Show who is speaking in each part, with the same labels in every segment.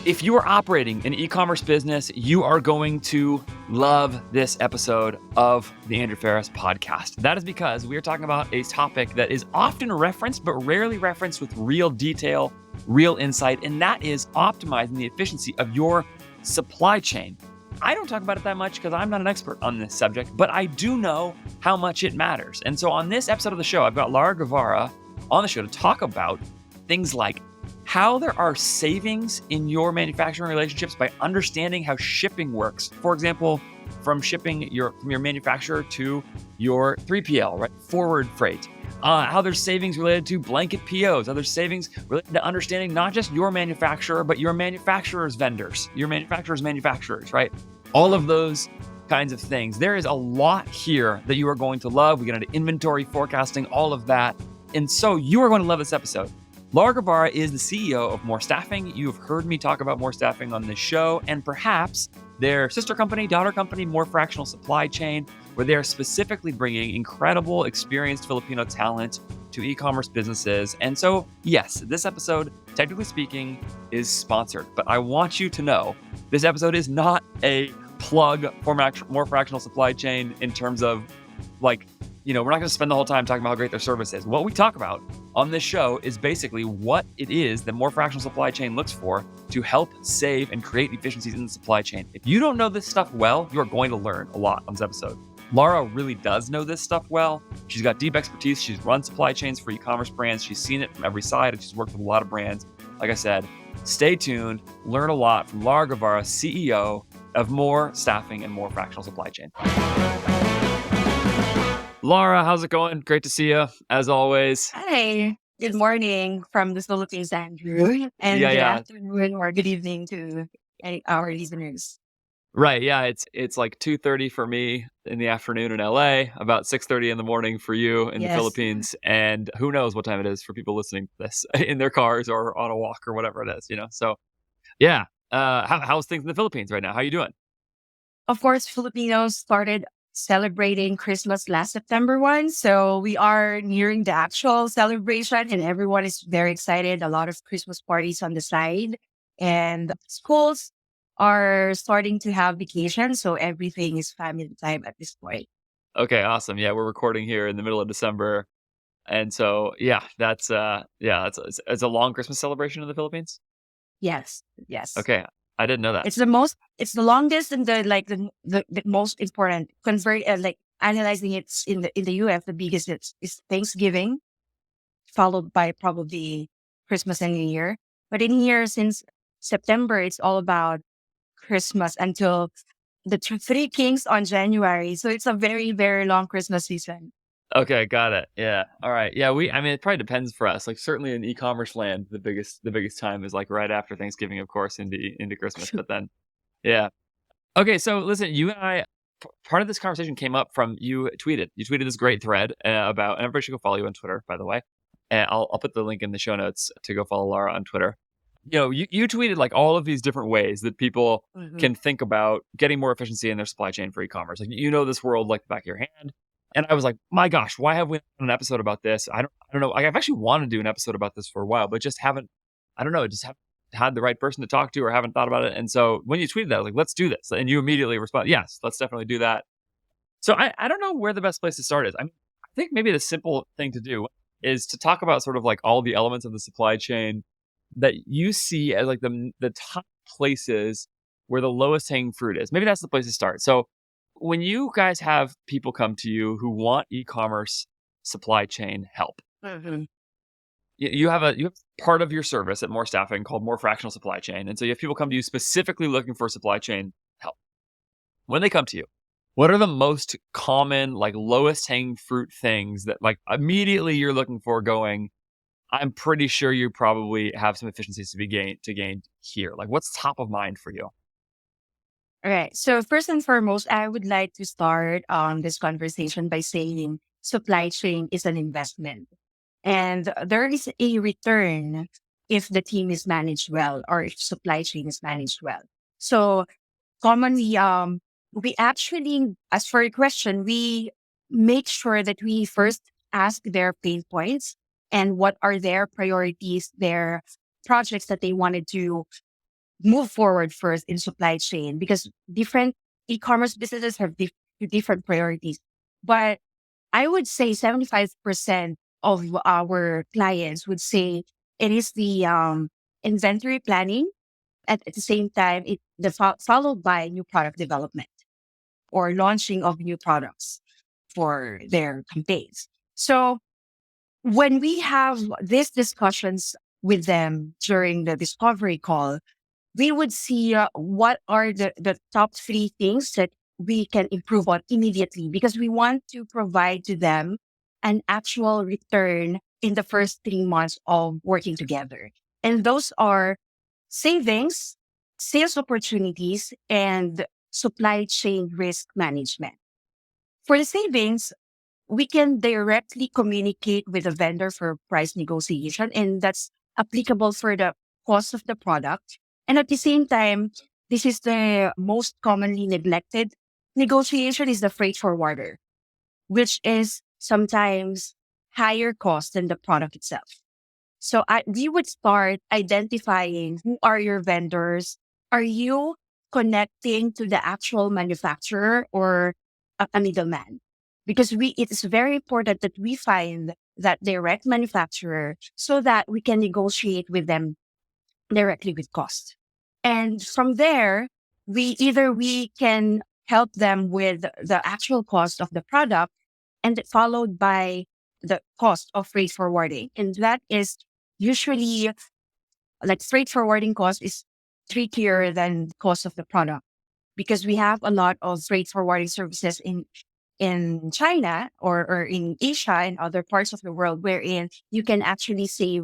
Speaker 1: If you are operating an e-commerce business, you are going to love this episode of the Andrew Ferris podcast. That is because we are talking about a topic that is often referenced, but rarely referenced with real detail, real insight, and that is optimizing the efficiency of your supply chain. I don't talk about it that much because I'm not an expert on this subject, but I do know how much it matters. And so on this episode of the show, I've got Lara Guevara on the show to talk about things like how there are savings in your manufacturing relationships by understanding how shipping works. For example, from shipping from your manufacturer to your 3PL, right? Forward freight. How there's savings related to BlanketPOs. How there's savings related to understanding not just your manufacturer, but your manufacturer's vendors, your manufacturer's manufacturers, right? All of those kinds of things. There is a lot here that you are going to love. We get into inventory forecasting, all of that. And so you are going to love this episode. Lara Guevara is the CEO of More Staffing. You have heard me talk about More Staffing on this show, and perhaps their sister company, daughter company, More Fractional Supply Chain, where they are specifically bringing incredible, experienced Filipino talent to e-commerce businesses. And so, yes, this episode, technically speaking, is sponsored, but I want you to know this episode is not a plug for More Fractional Supply Chain in terms of we're not going to spend the whole time talking about how great their service is. What we talk about on this show is basically what it is that More Fractional Supply Chain looks for to help save and create efficiencies in the supply chain. If you don't know this stuff well, you are going to learn a lot on this episode. Lara really does know this stuff well. She's got deep expertise. She's run supply chains for e-commerce brands. She's seen it from every side, and she's worked with a lot of brands. Like I said, stay tuned, learn a lot from Lara Guevara, CEO of More Staffing and More Fractional Supply Chain. Lara, how's it going? Great to see you, as always.
Speaker 2: Hi. Good morning from the Philippines, Andrew. And good afternoon or good evening to our listeners.
Speaker 1: Right. Yeah. It's like 2:30 for me in the afternoon in LA, about 6:30 in the morning for you in the Philippines. And who knows what time it is for people listening to this in their cars or on a walk or whatever it is, So, yeah. How's things in the Philippines right now? How are you doing?
Speaker 2: Of course, Filipinos started celebrating Christmas last September 1. So we are nearing the actual celebration and everyone is very excited. A lot of Christmas parties on the side and schools are starting to have vacation. So everything is family time at this point.
Speaker 1: Okay, awesome. Yeah, we're recording here in the middle of December. And so, it's a long Christmas celebration in the Philippines?
Speaker 2: Yes.
Speaker 1: Okay. I didn't know that.
Speaker 2: It's the longest and the most important. Analyzing it in the US, the biggest is Thanksgiving, followed by probably Christmas and New Year. But in here, since September, it's all about Christmas until the Three Kings on January. So it's a very, very long Christmas season.
Speaker 1: Okay, got it. Yeah. All right. Yeah, it probably depends for us. Like certainly in e-commerce land, the biggest time is like right after Thanksgiving, of course, into Christmas. But then, yeah. Okay, so listen, you and I, part of this conversation came up from you tweeted this great thread about, and everybody should go follow you on Twitter, by the way. And I'll put the link in the show notes to go follow Lara on Twitter. You tweeted like all of these different ways that people can think about getting more efficiency in their supply chain for e-commerce. Like this world like the back of your hand. And I was like, my gosh, why have we done an episode about this? I don't know. I've actually wanted to do an episode about this for a while, but just haven't had the right person to talk to or haven't thought about it. And so when you tweeted that, I was like, let's do this. And you immediately responded, yes, let's definitely do that. So I don't know where the best place to start is. I think maybe the simple thing to do is to talk about sort of like all the elements of the supply chain that you see as like the top places where the lowest hanging fruit is. Maybe that's the place to start. So when you guys have people come to you who want e-commerce supply chain help, you have part of your service at More Staffing called More Fractional Supply Chain. And so you have people come to you specifically looking for supply chain help. When they come to you, what are the most common, like lowest hanging fruit things that like immediately you're looking for going, I'm pretty sure you probably have some efficiencies to gain here. Like what's top of mind for you?
Speaker 2: All right. So first and foremost, I would like to start this conversation by saying supply chain is an investment. And there is a return if the team is managed well or if supply chain is managed well. So commonly, we actually, as for your question, we make sure that we first ask their pain points and what are their priorities, their projects that they wanted to move forward first in supply chain because different e-commerce businesses have different priorities. But I would say 75% of our clients would say it is the inventory planning. At the same time, followed by new product development or launching of new products for their campaigns. So when we have these discussions with them during the discovery call, we would see what are the top three things that we can improve on immediately because we want to provide to them an actual return in the first 3 months of working together. And those are savings, sales opportunities, and supply chain risk management. For the savings, we can directly communicate with the vendor for price negotiation, and that's applicable for the cost of the product. And at the same time, this is the most commonly neglected negotiation is the freight forwarder, which is sometimes higher cost than the product itself. So we would start identifying who are your vendors. Are you connecting to the actual manufacturer or a middleman? Because it is very important that we find that direct manufacturer so that we can negotiate with them directly with cost. And from there, we can help them with the actual cost of the product and followed by the cost of freight forwarding. And that is usually like freight forwarding cost is trickier than cost of the product because we have a lot of freight forwarding services in China or in Asia and other parts of the world wherein you can actually save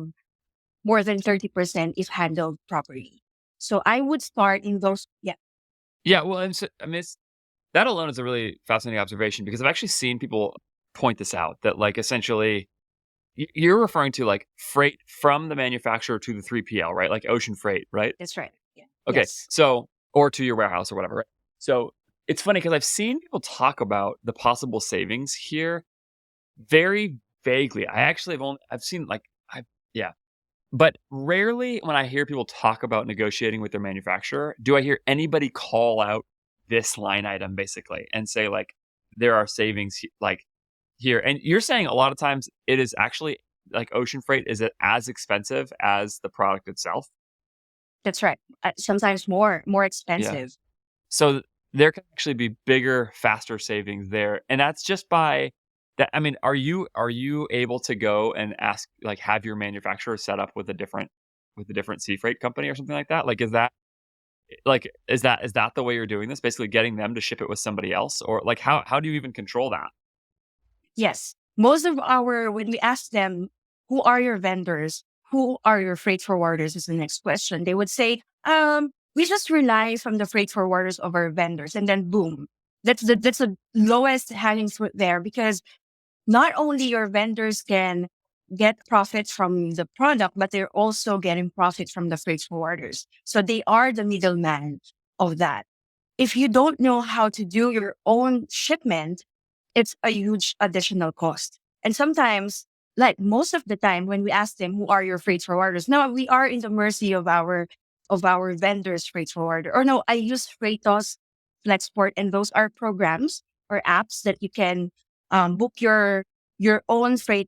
Speaker 2: more than 30% if handled properly. So I would start in those. Yeah,
Speaker 1: Yeah, well, and so, I mean, that alone is a really fascinating observation because I've actually seen people point this out that like essentially you're referring to like freight from the manufacturer to the 3PL, right? Like ocean freight, right?
Speaker 2: that's right. Yeah.
Speaker 1: Okay.
Speaker 2: Yes.
Speaker 1: So, or to your warehouse or whatever. Right? So it's funny because I've seen people talk about the possible savings here very vaguely. I actually I've seen like, yeah, but rarely when I hear people talk about negotiating with their manufacturer, do I hear anybody call out this line item basically and say like, there are savings like here. And you're saying a lot of times it is actually like ocean freight. Is it as expensive as the product itself?
Speaker 2: That's right. Sometimes more
Speaker 1: Yeah.
Speaker 2: expensive.
Speaker 1: So there can actually be bigger, faster savings there. And that's just by that. I mean, are you able to go and ask like have your manufacturer set up with a different sea freight company or something like that? Is that the way you're doing this? Basically getting them to ship it with somebody else? Or like how do you even control that?
Speaker 2: Yes. Most of when we ask them, who are your vendors? Who are your freight forwarders is the next question. They would say, we just rely from the freight forwarders of our vendors. And then boom, that's the lowest hanging fruit there because not only your vendors can get profit from the product, but they're also getting profit from the freight forwarders. So they are the middleman of that. If you don't know how to do your own shipment, it's a huge additional cost. And sometimes, like most of the time, when we ask them, who are your freight forwarders? No, we are in the mercy of our vendors freight forwarder. Or no, I use Freightos, Flexport, and those are programs or apps that you can book your own freight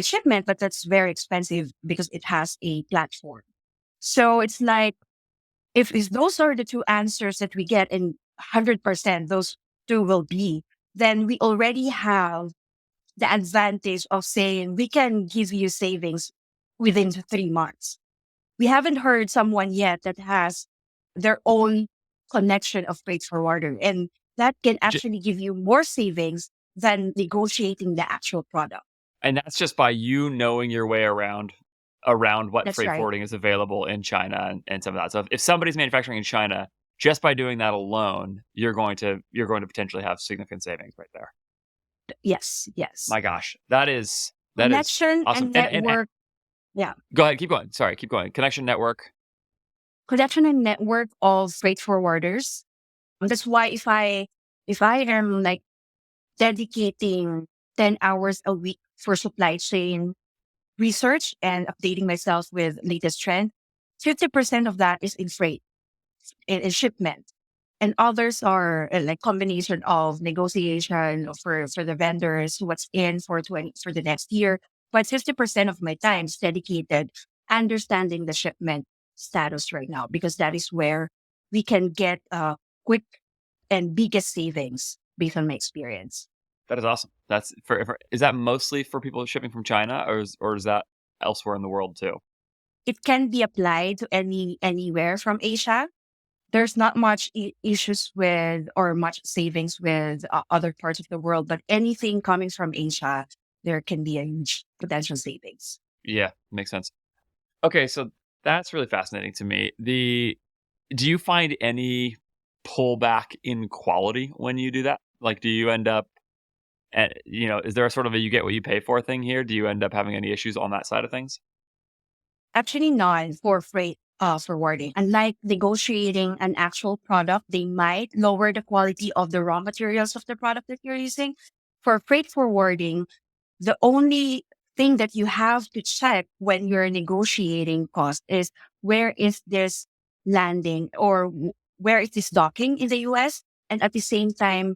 Speaker 2: shipment, but that's very expensive because it has a platform. So it's like if those are the two answers that we get, and 100% those two will be, then we already have the advantage of saying we can give you savings within 3 months. We haven't heard someone yet that has their own connection of freight forwarder, and that can
Speaker 1: Ju-
Speaker 2: actually give you more savings than negotiating the actual product.
Speaker 1: And that's just by you knowing your way around what
Speaker 2: That's
Speaker 1: freight
Speaker 2: right.
Speaker 1: forwarding is available in China and some of that. So if somebody's manufacturing in China, just by doing that alone, you're going to potentially have significant savings right there.
Speaker 2: Yes, yes.
Speaker 1: My gosh, that is
Speaker 2: Connection
Speaker 1: awesome.
Speaker 2: and
Speaker 1: And
Speaker 2: network. Yeah.
Speaker 1: go ahead, keep going. Sorry, keep going. Connection network.
Speaker 2: Connection and network of freight forwarders. That's why if I am like dedicating 10 hours a week for supply chain research and updating myself with latest trend, 50% of that is in freight. in shipment. And others are like combination of negotiation for the vendors, what's in for the next year. But 50% of my time is dedicated understanding the shipment status right now, because that is where we can get quick and biggest savings based on my experience.
Speaker 1: That is awesome. That's is that mostly for people shipping from China, or is that elsewhere in the world too?
Speaker 2: It can be applied to anywhere from Asia. There's not much issues with or much savings with other parts of the world, but anything coming from Asia, there can be a huge potential savings.
Speaker 1: Yeah, makes sense. Okay, so that's really fascinating to me. Do you find any pullback in quality when you do that? Like, do you end up is there a sort of a you get what you pay for thing here? Do you end up having any issues on that side of things?
Speaker 2: Actually, not for freight forwarding. Unlike negotiating an actual product, they might lower the quality of the raw materials of the product that you're using. For freight forwarding, the only thing that you have to check when you're negotiating cost is where is this landing, or where is this docking in the US? And at the same time,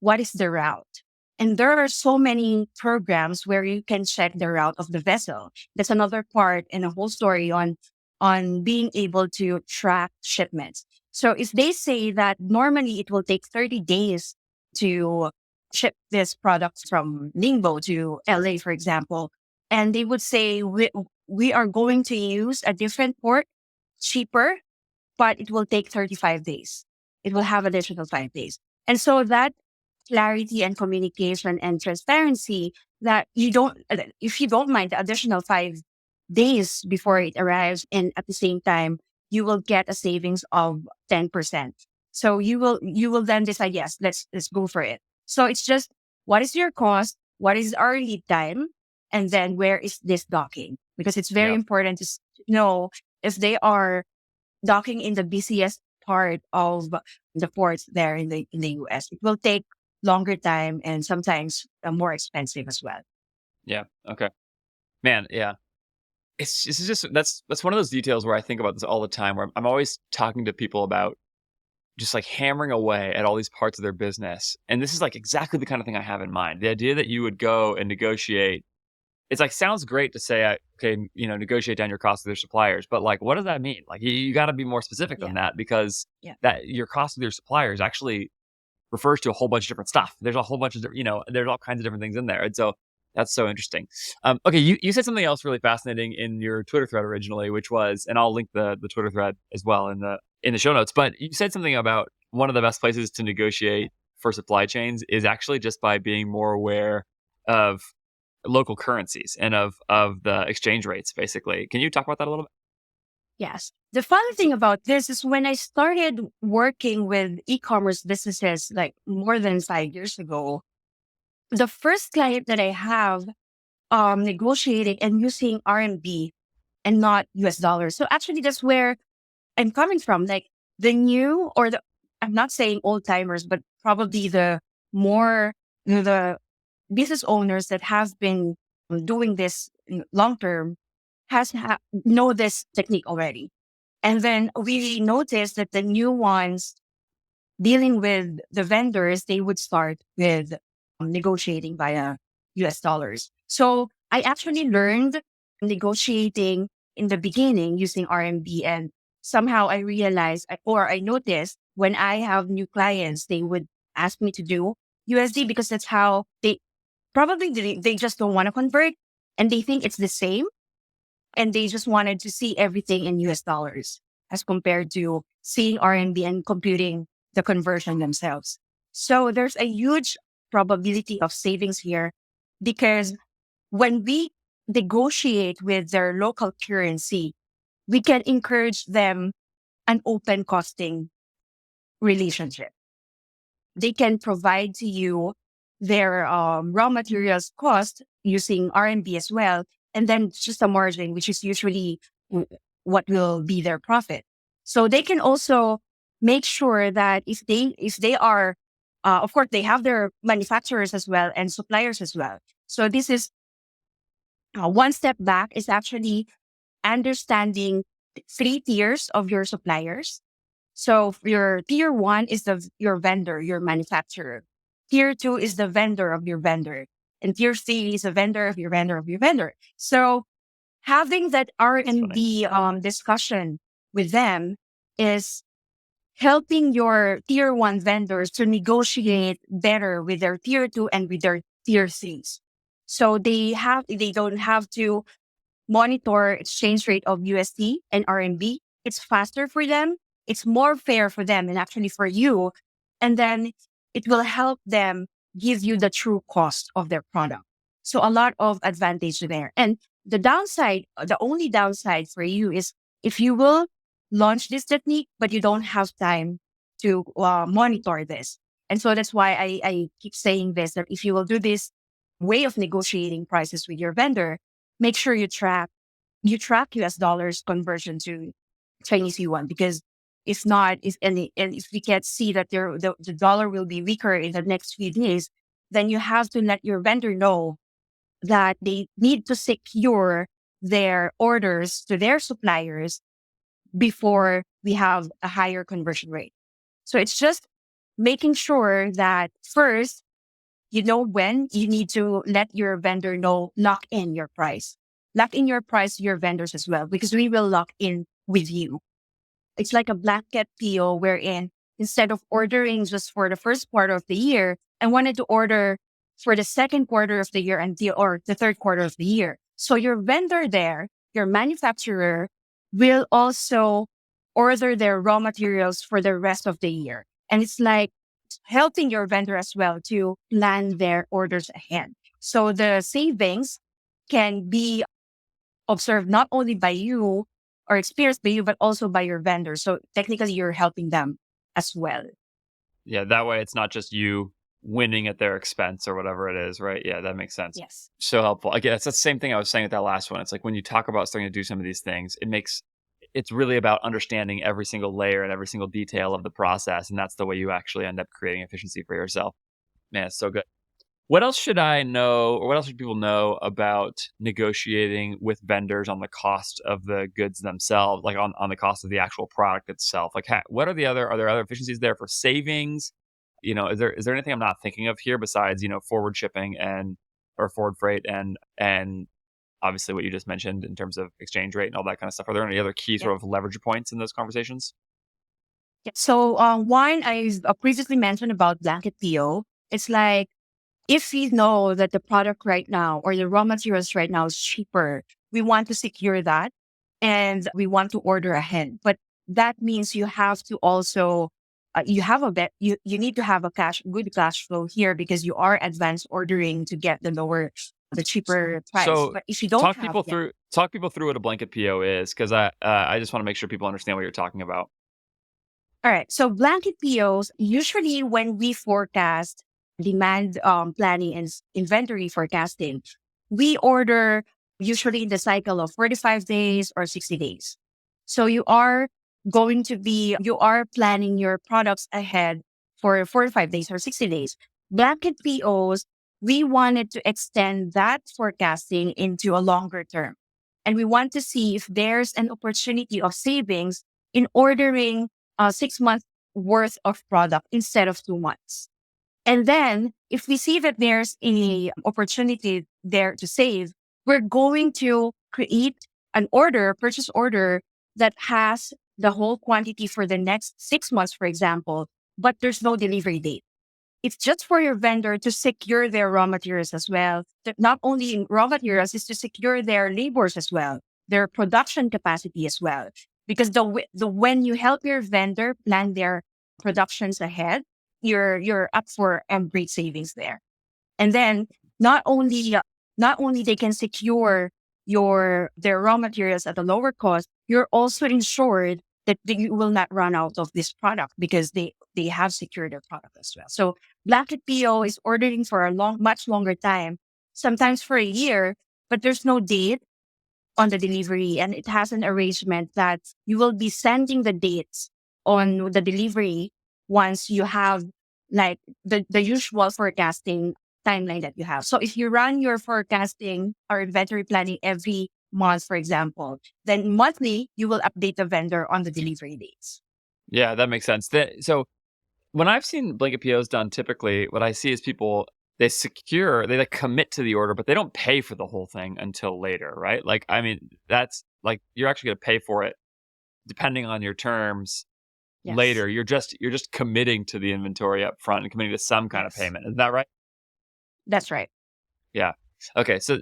Speaker 2: what is the route? And there are so many programs where you can check the route of the vessel. That's another part and a whole story on being able to track shipments. So if they say that normally it will take 30 days to ship this product from Ningbo to LA, for example, and they would say we are going to use a different port, cheaper, but it will take 35 days. It will have additional 5 days. And so that clarity and communication and transparency, that if you don't mind the additional 5 days before it arrives, and at the same time, you will get a savings of 10%. So you will then decide, yes, let's go for it. So it's just, what is your cost? What is our lead time? And then where is this docking? Because it's very
Speaker 1: Yeah.
Speaker 2: important to know if they are docking in the busiest part of the ports there in the US. It will take longer time and sometimes more expensive as well.
Speaker 1: Yeah. Okay. Man, yeah. It's just that's one of those details where I think about this all the time, where I'm always talking to people about just like hammering away at all these parts of their business. And this is like exactly the kind of thing I have in mind. The idea that you would go and negotiate, it's like sounds great to say, okay, negotiate down your costs with your suppliers, but like, what does that mean? Like, you got to be more specific
Speaker 2: Yeah.
Speaker 1: than that, because
Speaker 2: Yeah.
Speaker 1: that your cost with your suppliers actually refers to a whole bunch of different stuff. There's a whole bunch of, there's all kinds of different things in there. And so that's so interesting. Okay, you said something else really fascinating in your Twitter thread originally, which was, and I'll link the Twitter thread as well in the show notes. But you said something about one of the best places to negotiate for supply chains is actually just by being more aware of local currencies and of the exchange rates, basically. Can you talk about that a little bit?
Speaker 2: Yes. The fun thing about this is when I started working with e-commerce businesses like more than 5 years ago, the first client that I have negotiating and using RMB and not US dollars. So actually that's where I'm coming from. Like the new or the I'm not saying old timers, but probably the more the business owners that have been doing this long term know this technique already. And then we noticed that the new ones dealing with the vendors, they would start with negotiating via US dollars. So I actually learned negotiating in the beginning using RMB, and somehow I realized or I noticed when I have new clients, they would ask me to do USD because that's how they just don't want to convert, and they think it's the same, and they just wanted to see everything in US dollars as compared to seeing RMB and computing the conversion themselves. So there's a huge probability of savings here, because when we negotiate with their local currency, we can encourage them an open costing relationship. They can provide to you their raw materials cost using RMB as well, and then just a margin, which is usually what will be their profit. So they can also make sure that if they are, of course, they have their manufacturers as well and suppliers as well. So this is one step back is actually understanding 3 tiers of your suppliers. So your tier one is your vendor, your manufacturer. Tier two is the vendor of your vendor. And tier three is a vendor of your vendor of your vendor. So having that
Speaker 1: That's funny.
Speaker 2: R&D discussion with them is helping your tier one vendors to negotiate better with their tier two and with their tier threes. So they don't have to monitor exchange rate of USD and RMB. It's faster for them. It's more fair for them and actually for you. And then it will help them give you the true cost of their product. So a lot of advantage there. And the downside, the only downside for you is if you will launch this technique, but you don't have time to monitor this. And so that's why I keep saying this, that if you will do this way of negotiating prices with your vendor, make sure you track US dollars conversion to Chinese yuan, because if not, if we can't see that the dollar will be weaker in the next few days, then you have to let your vendor know that they need to secure their orders to their suppliers before we have a higher conversion rate. So it's just making sure that first, you know when you need to let your vendor know, lock in your price. Lock in your price to your vendors as well, because we will lock in with you. It's like a blanket PO wherein instead of ordering just for the first quarter of the year, I wanted to order for the second quarter of the year or the third quarter of the year. So your vendor there, your manufacturer will also order their raw materials for the rest of the year. And it's like helping your vendor as well to plan their orders ahead. So the savings can be observed not only by you or experienced by you, but also by your vendor. So technically, you're helping them as well.
Speaker 1: Yeah, that way it's not just you winning at their expense or whatever it is, right? Yeah, that makes sense.
Speaker 2: Yes.
Speaker 1: So helpful. I guess it's the same thing I was saying with that last one. It's like when you talk about starting to do some of these things, it's really about understanding every single layer and every single detail of the process. And that's the way you actually end up creating efficiency for yourself. Man, it's so good. What else should I know, or what else should people know about negotiating with vendors on the cost of the goods themselves, like on the cost of the actual product itself? Like, what are are there other efficiencies there for savings? Is there anything I'm not thinking of here besides forward shipping and or forward freight and obviously what you just mentioned in terms of exchange rate and all that kind of stuff? Are there any other key
Speaker 2: Yep.
Speaker 1: sort of leverage points in those conversations?
Speaker 2: Yep. So one I previously mentioned about blanket PO. It's like if we know that the product right now or the raw materials right now is cheaper, we want to secure that and we want to order ahead. But that means you have to also you have a bet you need to have a good cash flow here, because you are advance ordering to get the cheaper price.
Speaker 1: So
Speaker 2: But if you don't
Speaker 1: talk
Speaker 2: have
Speaker 1: people
Speaker 2: yet,
Speaker 1: through talk people through what a blanket PO is, because I just want to make sure people understand what you're talking about.
Speaker 2: all right. So blanket POs, usually when we forecast demand planning and inventory forecasting, we order usually in the cycle of 45 days or 60 days. So you are planning your products ahead for 45 days or 60 days. Blanket POs, we wanted to extend that forecasting into a longer term. And we want to see if there's an opportunity of savings in ordering 6 months worth of product instead of 2 months. And then if we see that there's any opportunity there to save, we're going to create purchase order that has the whole quantity for the next 6 months, for example, but there's no delivery date. It's just for your vendor to secure their raw materials as well. That not only in raw materials, is to secure their labors as well, their production capacity as well. Because when you help your vendor plan their productions ahead, you're up for great savings there. And then not only not only they can secure their raw materials at a lower cost, you're also ensured that you will not run out of this product because they have secured their product as well. So Blanket PO is ordering for a much longer time, sometimes for a year, but there's no date on the delivery, and it has an arrangement that you will be sending the dates on the delivery once you have like the usual forecasting timeline that you have. So if you run your forecasting or inventory planning every month, for example, then monthly you will update the vendor on the delivery dates.
Speaker 1: Yeah, that makes sense. So when I've seen blanket POs done, typically what I see is people they like commit to the order, but they don't pay for the whole thing until later, right? Like, I mean, that's like you're actually going to pay for it depending on your terms
Speaker 2: Yes.
Speaker 1: later. You're just committing to the inventory up front and committing to some kind of
Speaker 2: Yes.
Speaker 1: payment. Is that right?
Speaker 2: That's right.
Speaker 1: Yeah. Okay. So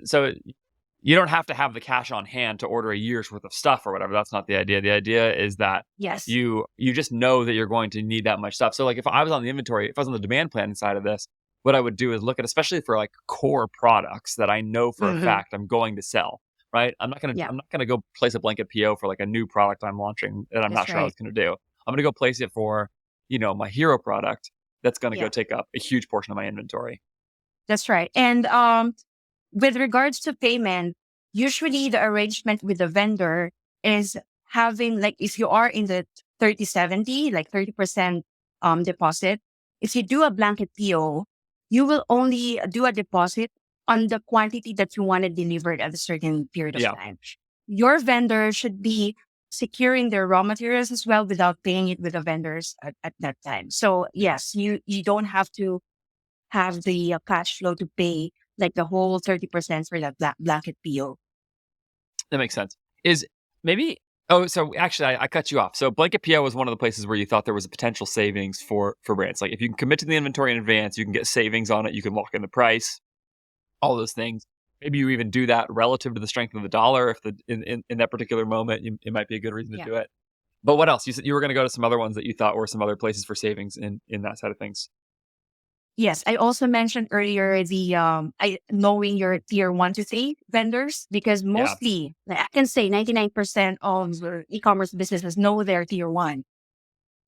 Speaker 1: you don't have to have the cash on hand to order a year's worth of stuff or whatever. That's not the idea. The idea is that
Speaker 2: Yes.
Speaker 1: you just know that you're going to need that much stuff. So like if I was on the inventory, if I was on the demand planning side of this, what I would do is look at, especially for like core products that I know for a
Speaker 2: Mm-hmm.
Speaker 1: fact I'm going to sell, right?
Speaker 2: Yeah,
Speaker 1: I'm not gonna go place a blanket PO for like a new product I'm launching that I'm not
Speaker 2: that's
Speaker 1: sure I was
Speaker 2: right.
Speaker 1: gonna do. I'm gonna go place it for, my hero product that's gonna go
Speaker 2: Yeah,
Speaker 1: take up a huge portion of my inventory.
Speaker 2: that's right. And with regards to payment, usually the arrangement with the vendor is having, like, if you are in the 30/70, like 30% deposit, if you do a blanket PO, you will only do a deposit on the quantity that you want it delivered at a certain period of
Speaker 1: Yeah,
Speaker 2: time. Your vendor should be securing their raw materials as well without paying it with the vendors at that time. So yes, you don't have to have the cash flow to pay like the whole 30% for that blanket PO.
Speaker 1: that makes sense. Is maybe Oh, so actually I cut you off. So blanket PO was one of the places where you thought there was a potential savings for brands. Like if you can commit to the inventory in advance, you can get savings on it, you can lock in the price, all those things. Maybe you even do that relative to the strength of the dollar. If in that particular moment, it might be a good reason to
Speaker 2: Yeah.
Speaker 1: do it. But what else? You said you were going to go to some other ones that you thought were some other places for savings in that side of things.
Speaker 2: Yes, I also mentioned earlier the I knowing your tier 1 to 3 vendors, because
Speaker 1: Yeah,
Speaker 2: mostly, like, I can say 99% of the e-commerce businesses know their tier 1,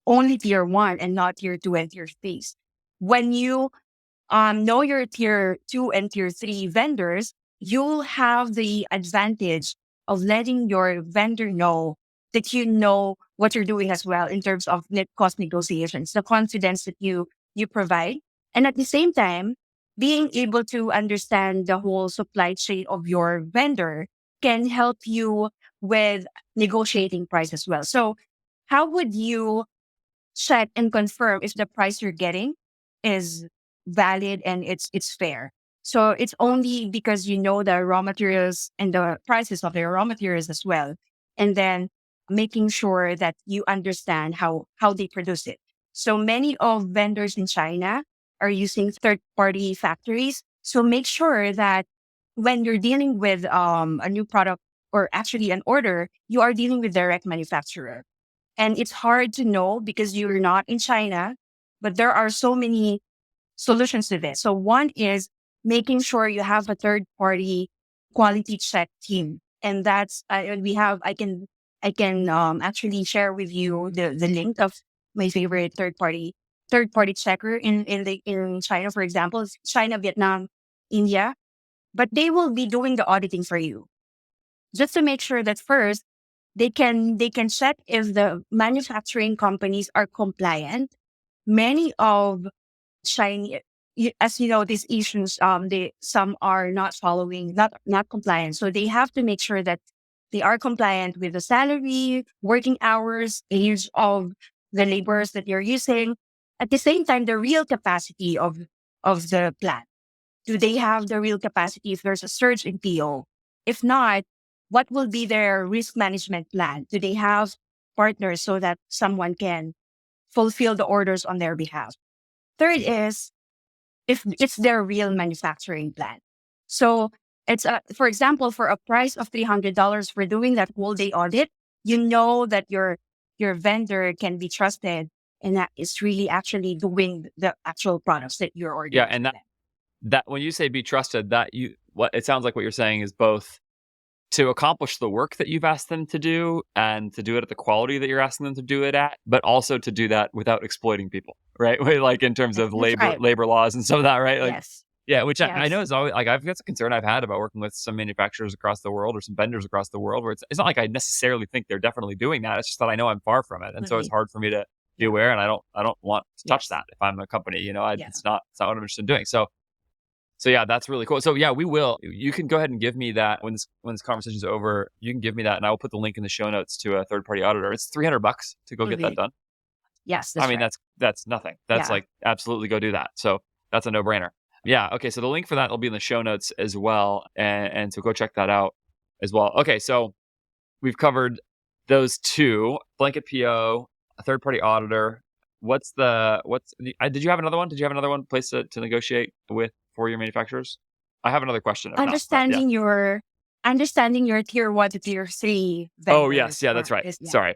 Speaker 2: only tier 1 and not tier 2 and tier 3. When you know your tier 2 and tier 3 vendors, you'll have the advantage of letting your vendor know that you know what you're doing as well in terms of net cost negotiations, the confidence that you provide. And at the same time, being able to understand the whole supply chain of your vendor can help you with negotiating price as well. So how would you check and confirm if the price you're getting is valid and it's fair? So it's only because you know the raw materials and the prices of the raw materials as well, and then making sure that you understand how they produce it. So many of vendors in China are using third party factories. So make sure that when you're dealing with a new product, or actually an order, you are dealing with direct manufacturer. And it's hard to know because you're not in China, but there are so many solutions to this. So one is making sure you have a third party quality check team. And that's, I can actually share with you the link of my favorite third party checker in China, for example, China, Vietnam, India, but they will be doing the auditing for you, just to make sure that first they can check if the manufacturing companies are compliant. Many of Chinese, as you know, these Asians, they some are not following, not compliant. So they have to make sure that they are compliant with the salary, working hours, age of the laborers that you're using. At the same time, the real capacity of the plant. Do they have the real capacity if there's a surge in PO? If not, what will be their risk management plan? Do they have partners so that someone can fulfill the orders on their behalf? Third is if it's their real manufacturing plant. So for example, for a price of $300 for doing that whole day audit, you know that your vendor can be trusted and that is really actually doing the actual products that you're
Speaker 1: yeah,
Speaker 2: ordering
Speaker 1: and
Speaker 2: from
Speaker 1: that
Speaker 2: them.
Speaker 1: that when you say be trusted, that you what it sounds like what you're saying is both to accomplish the work that you've asked them to do and to do it at the quality that you're asking them to do it at, but also to do that without exploiting people, right? Like in terms of
Speaker 2: That's right.
Speaker 1: labor laws and some of that, right? Like,
Speaker 2: Yes.
Speaker 1: yeah, which I
Speaker 2: Yes.
Speaker 1: know is always like that's a concern I've had about working with some manufacturers across the world or some vendors across the world, where it's not like I necessarily think they're definitely doing that. It's just that I know I'm far from it, and so it's
Speaker 2: Really.
Speaker 1: hard for me to be
Speaker 2: Yeah.
Speaker 1: aware, and I don't want to touch
Speaker 2: Yes.
Speaker 1: that if I'm a company.
Speaker 2: Yeah.
Speaker 1: It's not what I'm interested in doing. So yeah, that's really cool. So yeah, we will. You can go ahead and give me that when this conversation's over. You can give me that, and I will put the link in the show notes to a third party auditor. It's $300 to go get that
Speaker 2: Okay.
Speaker 1: done.
Speaker 2: Yes,
Speaker 1: I
Speaker 2: that's
Speaker 1: mean,
Speaker 2: right.
Speaker 1: that's nothing. That's
Speaker 2: Yeah.
Speaker 1: like absolutely go do that. So that's a no-brainer. Yeah. Okay. So the link for that will be in the show notes as well, and so go check that out as well. Okay. So we've covered those two: blanket PO, a third-party auditor. Did you have another one? Did you have another one place to negotiate with for your manufacturers? I have another question if not, but yeah.
Speaker 2: Understanding your understanding your tier 1 to tier 3
Speaker 1: Oh yes,
Speaker 2: vendors
Speaker 1: yeah, that's
Speaker 2: or
Speaker 1: right.
Speaker 2: is yeah.
Speaker 1: Sorry.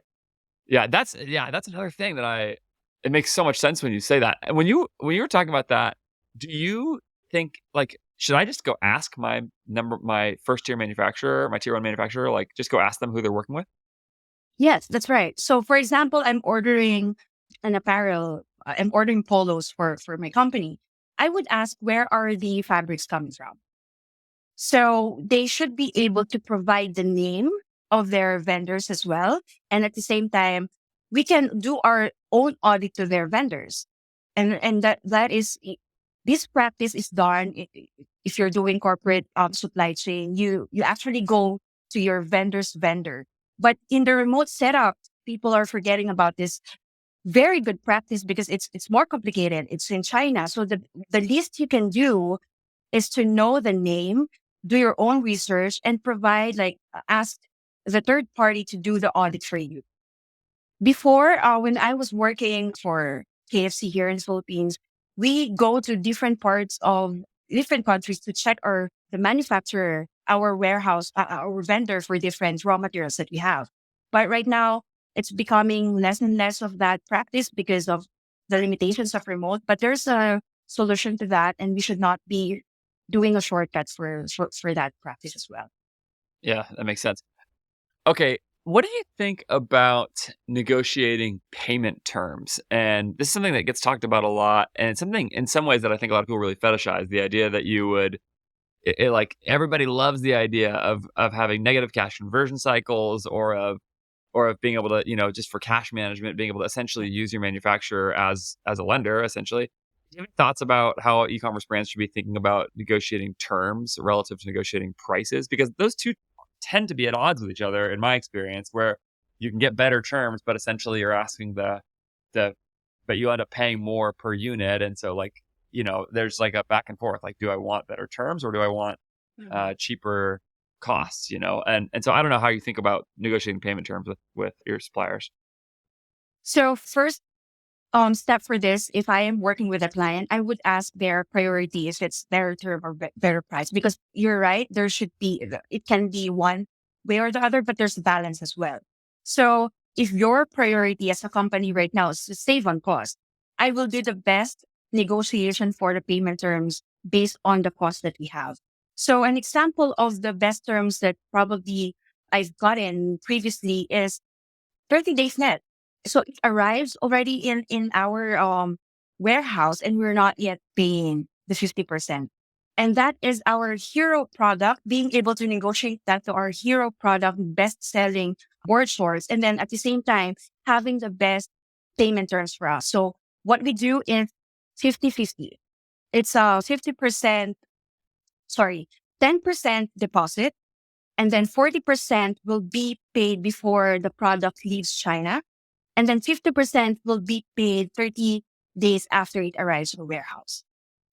Speaker 1: That's another thing that it makes so much sense when you say that. And when you were talking about that, do you think like should I just go ask my first tier manufacturer, my tier 1 manufacturer, like just go ask them who they're working with?
Speaker 2: Yes, that's right. So for example, I'm ordering an apparel, I'm ordering polos for my company. I would ask where are the fabrics coming from? So they should be able to provide the name of their vendors as well. And at the same time, we can do our own audit to their vendors. And that is, this practice is done if you're doing corporate supply chain, you actually go to your vendor's vendor. But in the remote setup, people are forgetting about this very good practice because it's more complicated. It's in China. So the least you can do is to know the name, do your own research, and provide ask the third party to do the audit for you. Before, when I was working for KFC here in the Philippines, we go to different parts of different countries to check the manufacturer, our warehouse, our vendor for different raw materials that we have. But right now, it's becoming less and less of that practice because of the limitations of remote. But there's a solution to that, and we should not be doing a shortcut for that practice as well.
Speaker 1: Yeah, that makes sense. Okay, what do you think about negotiating payment terms? And this is something that gets talked about a lot, and it's something in some ways that I think a lot of people really fetishize the idea that you would like everybody loves the idea of having negative cash conversion cycles or of being able to, just for cash management, being able to essentially use your manufacturer as a lender, essentially. Do you have any thoughts about how e-commerce brands should be thinking about negotiating terms relative to negotiating prices? Because those two tend to be at odds with each other, in my experience, where you can get better terms, but essentially you're asking the but you end up paying more per unit. And so like, there's like a back and forth. Like, do I want better terms or do I want cheaper costs, and so I don't know how you think about negotiating payment terms with your suppliers.
Speaker 2: So first step for this, if I am working with a client, I would ask their priority if it's better term or better price. Because you're right, there should be, it can be one way or the other, but there's a balance as well. So if your priority as a company right now is to save on cost, I will do the best negotiation for the payment terms based on the cost that we have. So an example of the best terms that probably I've gotten previously is 30 days net. So it arrives already in our warehouse and we're not yet paying the 50%. And that is our hero product, being able to negotiate that to our hero product, best selling board shorts. And then at the same time, having the best payment terms for us. So what we do is 50-50. It's a 50%, sorry, 10% deposit. And then 40% will be paid before the product leaves China. And then 50% will be paid 30 days after it arrives in the warehouse.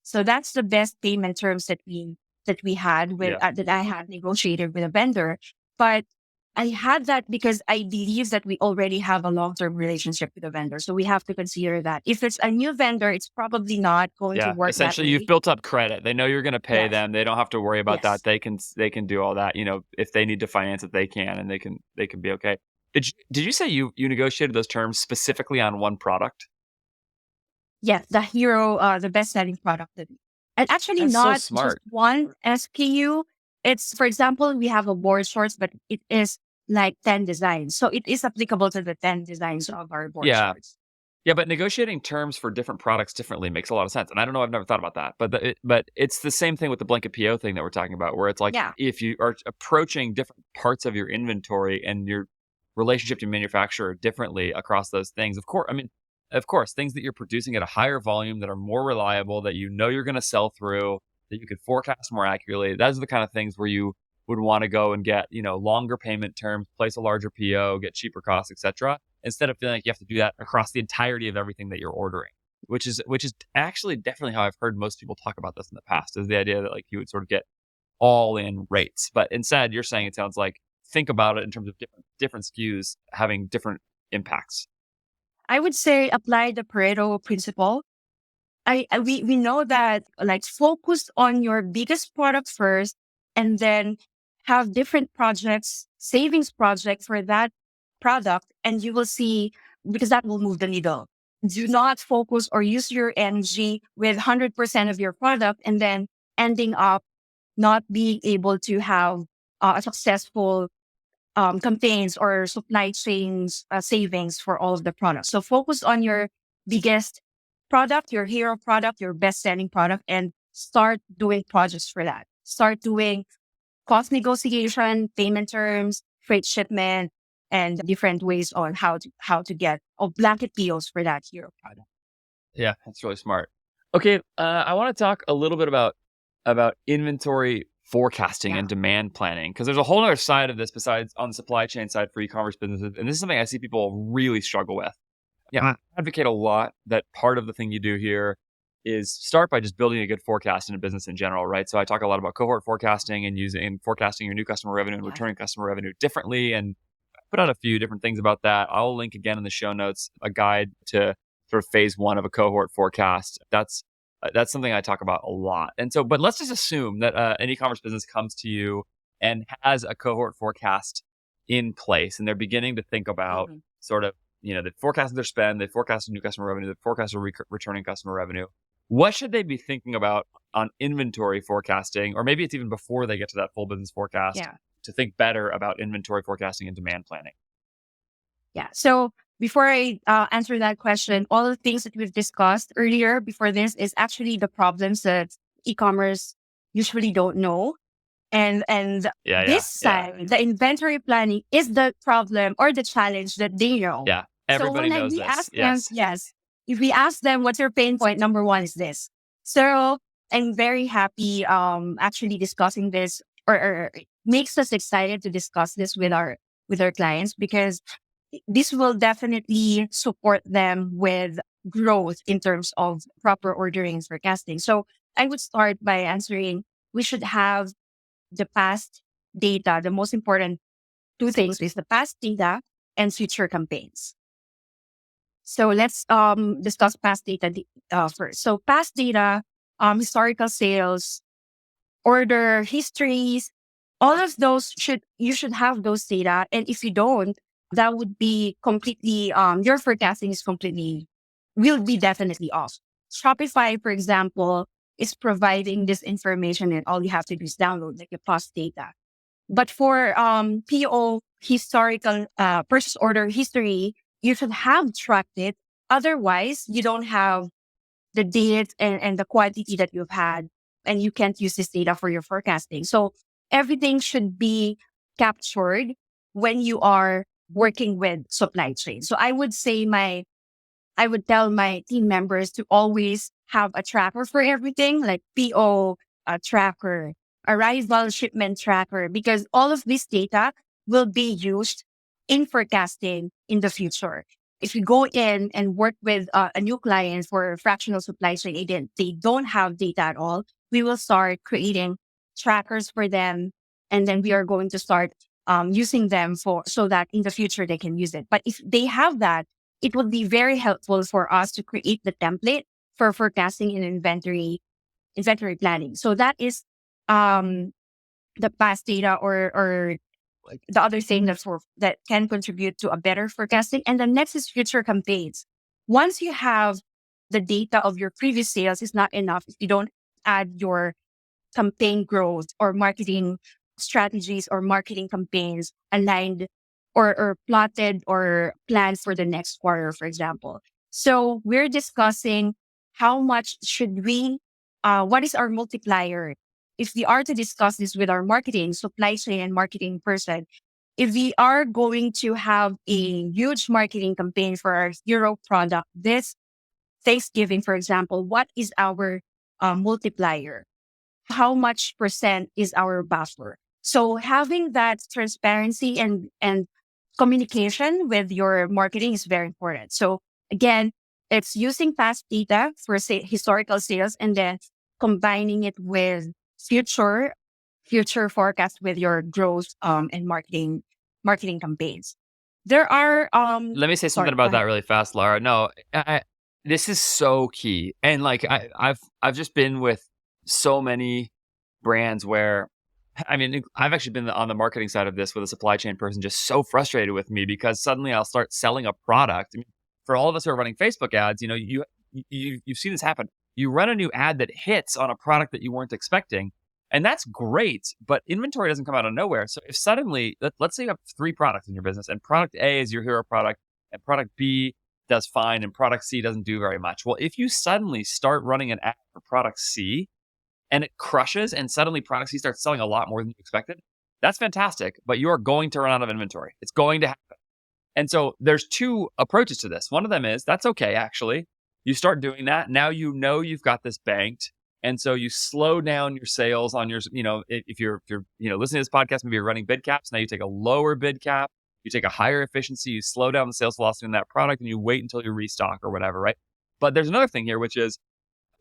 Speaker 2: So that's the best payment terms that we had with
Speaker 1: Yeah.
Speaker 2: that I had negotiated with a vendor. But I had that because I believe that we already have a long-term relationship with the vendor. So we have to consider that. If it's a new vendor, it's probably not going to
Speaker 1: Yeah.
Speaker 2: work that
Speaker 1: Essentially, you've
Speaker 2: way.
Speaker 1: built up credit. They know you're going to pay
Speaker 2: Yes.
Speaker 1: them. They don't have to worry about that.
Speaker 2: Yes.
Speaker 1: They can do all that. If they need to finance it, they can, and they can be okay. Did you say you negotiated those terms specifically on one product?
Speaker 2: Yes, the hero, the best-selling product. And actually
Speaker 1: That's so
Speaker 2: not just
Speaker 1: smart.
Speaker 2: one SKU. It's, for example, we have a board shorts, but it is like 10 designs. So it is applicable to the 10 designs of our board
Speaker 1: Yeah.
Speaker 2: shorts.
Speaker 1: Yeah, but negotiating terms for different products differently makes a lot of sense. And I don't know, I've never thought about that. But it's the same thing with the blanket PO thing that we're talking about, where it's like
Speaker 2: Yeah.
Speaker 1: if you are approaching different parts of your inventory and your relationship to manufacturer differently across those things, of course, things that you're producing at a higher volume that are more reliable, that you're going to sell through, that you could forecast more accurately. Those are the kind of things where you would want to go and get, longer payment terms, place a larger PO, get cheaper costs, etc. instead of feeling like you have to do that across the entirety of everything that you're ordering, which is actually definitely how I've heard most people talk about this in the past, is the idea that like you would sort of get all in rates. But instead, you're saying it sounds like think about it in terms of different SKUs having different impacts.
Speaker 2: I would say apply the Pareto principle. We know that like focus on your biggest product first and then have different projects, savings project for that product, and you will see, because that will move the needle. Do not focus or use your energy with 100% of your product and then ending up not being able to have a successful campaigns or supply chains savings for all of the products. So focus on your biggest product, your hero product, your best selling product, and start doing projects for that. Start doing cost negotiation, payment terms, freight shipment, and different ways on how to get blanket POs for that hero product.
Speaker 1: Yeah, that's really smart. Okay, I want to talk a little bit about inventory forecasting and demand planning, because there's a whole other side of this besides on the supply chain side for e-commerce businesses, and this is something I see people really struggle with. Yeah, I advocate a lot that part of the thing you do here is start by just building a good forecast in a business in general, right? So I talk a lot about cohort forecasting and using forecasting your new customer revenue and returning customer revenue differently, and put out a few different things about that. I'll link again in the show notes a guide to sort of phase one of a cohort forecast. That's something I talk about a lot. And so, but let's just assume that an e-commerce business comes to you and has a cohort forecast in place, and they're beginning to think about sort of, they forecasted their spend, they forecasted new customer revenue, they forecasted returning customer revenue. What should they be thinking about on inventory forecasting? Or maybe it's even before they get to that full business forecast to think better about inventory forecasting and demand planning.
Speaker 2: Yeah. So before I answer that question, all the things that we've discussed earlier before this is actually the problems that e-commerce usually don't know. And this side, the inventory planning is the problem or the challenge that they know.
Speaker 1: Yeah. Everybody
Speaker 2: so when
Speaker 1: knows
Speaker 2: we
Speaker 1: this.
Speaker 2: ask
Speaker 1: Yes.
Speaker 2: them, if we ask them what's your pain point, number one is this. So I'm very happy actually discussing this, or makes us excited to discuss this with our clients, because this will definitely support them with growth in terms of proper ordering and forecasting. So I would start by answering, we should have the past data. The most important two things is the past data and future campaigns. So let's discuss past data first. So past data, historical sales, order histories, all of those you should have those data. And if you don't, that would be completely your forecasting is completely will be definitely off. Shopify, for example, is providing this information, and all you have to do is download like your past data. But for PO historical purchase order history, you should have tracked it. Otherwise, you don't have the date and the quantity that you've had, and you can't use this data for your forecasting. So everything should be captured when you are working with supply chain. So I would tell my team members to always have a tracker for everything, like PO tracker, arrival shipment tracker, because all of this data will be used in forecasting in the future. If you go in and work with a new client for fractional supply chain agent, they don't have data at all, we will start creating trackers for them. And then we are going to start using them so that in the future they can use it. But if they have that, it would be very helpful for us to create the template for forecasting and inventory planning. So that is the past data or the other thing that can contribute to a better forecasting. And the next is future campaigns. Once you have the data of your previous sales, is not enough if you don't add your campaign growth or marketing strategies or marketing campaigns aligned or plotted or planned for the next quarter, for example. So we're discussing how much should we, what is our multiplier? If we are to discuss this with our marketing, supply chain and marketing person, if we are going to have a huge marketing campaign for our hero product this Thanksgiving, for example, what is our multiplier? How much percent is our buffer? So having that transparency and communication with your marketing is very important. So again, it's using past data for historical sales and then combining it with future future forecast with your growth and marketing campaigns. There are
Speaker 1: Let me say something
Speaker 2: sorry, go
Speaker 1: about that
Speaker 2: ahead.
Speaker 1: really fast, Lara. No, this is so key. And like I've just been with so many brands where I mean, I've actually been on the marketing side of this with a supply chain person just so frustrated with me because suddenly I'll start selling a product. I mean, for all of us who are running Facebook ads, you've seen this happen. You run a new ad that hits on a product that you weren't expecting, and that's great, but inventory doesn't come out of nowhere. So if suddenly, let's say you have 3 products in your business, and product A is your hero product, and product B does fine, and product C doesn't do very much. Well, if you suddenly start running an ad for product C and it crushes, and suddenly product C starts selling a lot more than you expected, that's fantastic, but you are going to run out of inventory. It's going to happen. And so there's 2 approaches to this. One of them is that's okay, actually. You start doing that. Now you know you've got this banked. And so you slow down your sales on your, if you're listening to this podcast, maybe you're running bid caps. Now you take a lower bid cap, you take a higher efficiency, you slow down the sales velocity in that product, and you wait until you restock or whatever, right? But there's another thing here, which is